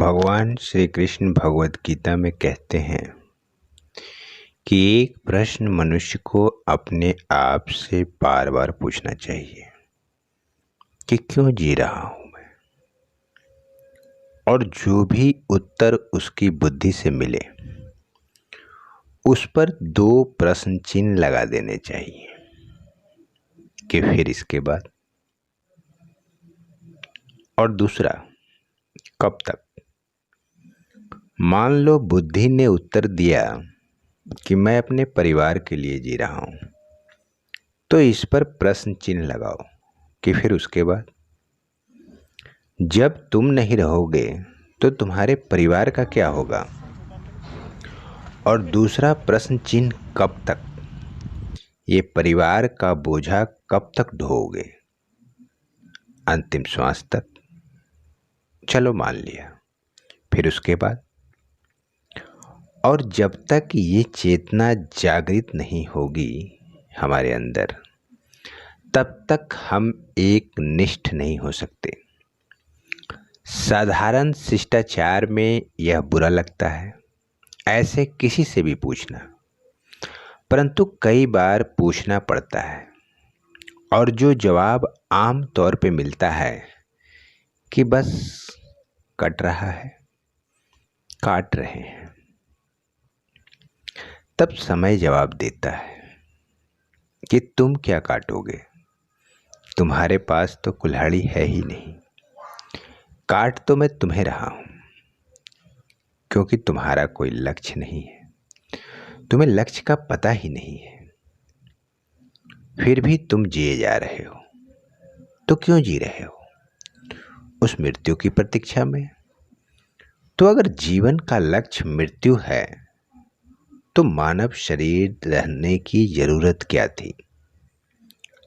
भगवान श्री कृष्ण भगवद गीता में कहते हैं कि एक प्रश्न मनुष्य को अपने आप से बार बार पूछना चाहिए कि क्यों जी रहा हूं मैं। और जो भी उत्तर उसकी बुद्धि से मिले उस पर 2 प्रश्न चिन्ह लगा देने चाहिए कि फिर इसके बाद। और दूसरा, कब तक। मान लो बुद्धि ने उत्तर दिया कि मैं अपने परिवार के लिए जी रहा हूं, तो इस पर प्रश्न चिन्ह लगाओ कि फिर उसके बाद। जब तुम नहीं रहोगे तो तुम्हारे परिवार का क्या होगा। और दूसरा प्रश्न चिन्ह, कब तक। ये परिवार का बोझा कब तक ढोओगे, अंतिम श्वास तक। चलो मान लिया, फिर उसके बाद। और जब तक ये चेतना जागृत नहीं होगी हमारे अंदर, तब तक हम एक निष्ठ नहीं हो सकते। साधारण शिष्टाचार में यह बुरा लगता है ऐसे किसी से भी पूछना, परंतु कई बार पूछना पड़ता है। और जो जवाब आम तौर पे मिलता है कि बस कट रहा है, काट रहे हैं, तब समय जवाब देता है कि तुम क्या काटोगे, तुम्हारे पास तो कुल्हाड़ी है ही नहीं। काट तो मैं तुम्हें रहा हूं, क्योंकि तुम्हारा कोई लक्ष्य नहीं है, तुम्हें लक्ष्य का पता ही नहीं है। फिर भी तुम जिए जा रहे हो। तो क्यों जी रहे हो, उस मृत्यु की प्रतीक्षा में। तो अगर जीवन का लक्ष्य मृत्यु है तो मानव शरीर रहने की जरूरत क्या थी।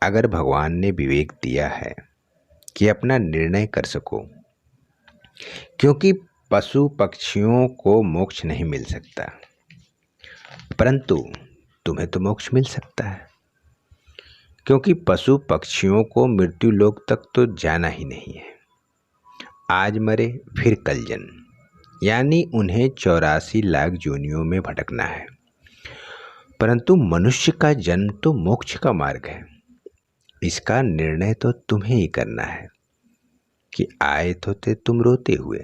अगर भगवान ने विवेक दिया है कि अपना निर्णय कर सको, क्योंकि पशु पक्षियों को मोक्ष नहीं मिल सकता, परंतु तुम्हें तो मोक्ष मिल सकता है, क्योंकि पशु पक्षियों को मृत्यु लोक तक तो जाना ही नहीं है। आज मरे फिर कल जन्म, यानी उन्हें 84 लाख योनियों में भटकना है। परंतु मनुष्य का जन्म तो मोक्ष का मार्ग है। इसका निर्णय तो तुम्हें ही करना है कि आए तो थे तुम रोते हुए,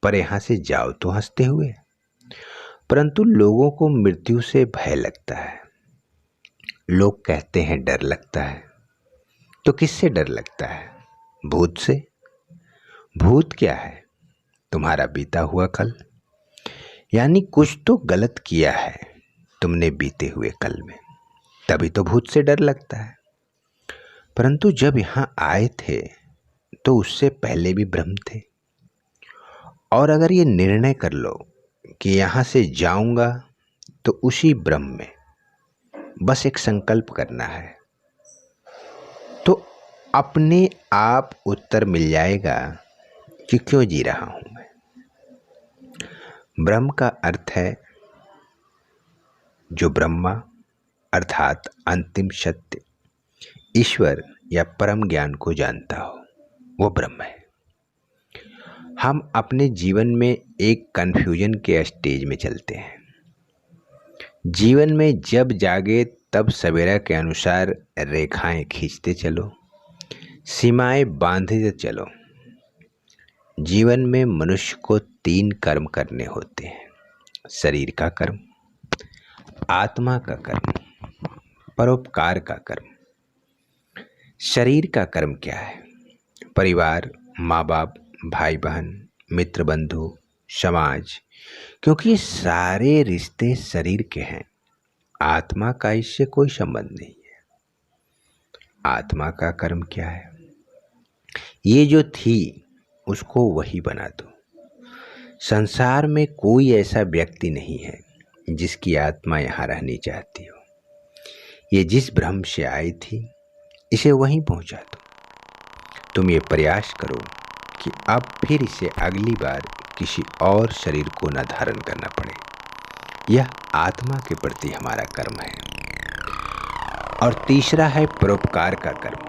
पर यहां से जाओ तो हंसते हुए। परंतु लोगों को मृत्यु से भय लगता है। लोग कहते हैं डर लगता है। तो किससे डर लगता है, भूत से। भूत क्या है, तुम्हारा बीता हुआ कल। यानी कुछ तो गलत किया है तुमने बीते हुए कल में, तभी तो भूत से डर लगता है। परंतु जब यहां आए थे तो उससे पहले भी ब्रह्म थे। और अगर ये निर्णय कर लो कि यहां से जाऊंगा, तो उसी ब्रह्म में बस एक संकल्प करना है, तो अपने आप उत्तर मिल जाएगा कि क्यों जी रहा हूं मैं। ब्रह्म का अर्थ है जो ब्रह्मा अर्थात अंतिम सत्य, ईश्वर या परम ज्ञान को जानता हो, वो ब्रह्म है। हम अपने जीवन में एक कन्फ्यूजन के स्टेज में चलते हैं। जीवन में जब जागे तब सवेरा के अनुसार रेखाएं खींचते चलो, सीमाएं बांधते चलो। जीवन में मनुष्य को 3 कर्म करने होते हैं, शरीर का कर्म, आत्मा का कर्म, परोपकार का कर्म। शरीर का कर्म क्या है, परिवार, माँ बाप, भाई बहन, मित्र बंधु, समाज, क्योंकि ये सारे रिश्ते शरीर के हैं। आत्मा का इससे कोई संबंध नहीं है। आत्मा का कर्म क्या है, ये जो थी उसको वही बना दो। संसार में कोई ऐसा व्यक्ति नहीं है जिसकी आत्मा यहाँ रहनी चाहती हो। ये जिस भ्रम से आई थी, इसे वहीं पहुंचा दो। तुम ये प्रयास करो कि अब फिर इसे अगली बार किसी और शरीर को न धारण करना पड़े। यह आत्मा के प्रति हमारा कर्म है। और तीसरा है परोपकार का कर्म,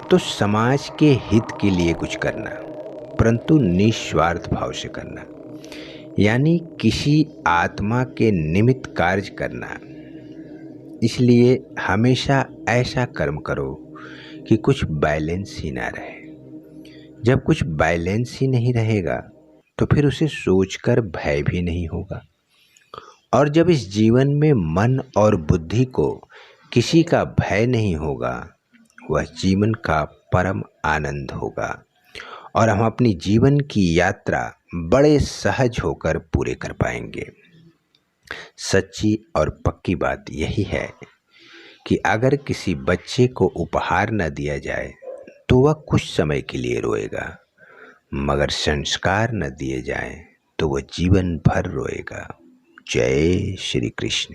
तो समाज के हित के लिए कुछ करना। परंतु निस्वार्थ भाव से करना, यानी किसी आत्मा के निमित्त कार्य करना। इसलिए हमेशा ऐसा कर्म करो कि कुछ बैलेंस ही ना रहे। जब कुछ बैलेंस ही नहीं रहेगा तो फिर उसे सोचकर भय भी नहीं होगा। और जब इस जीवन में मन और बुद्धि को किसी का भय नहीं होगा, वह जीवन का परम आनंद होगा और हम अपनी जीवन की यात्रा बड़े सहज होकर पूरे कर पाएंगे। सच्ची और पक्की बात यही है कि अगर किसी बच्चे को उपहार न दिया जाए तो वह कुछ समय के लिए रोएगा, मगर संस्कार न दिए जाएं तो वह जीवन भर रोएगा। जय श्री कृष्ण।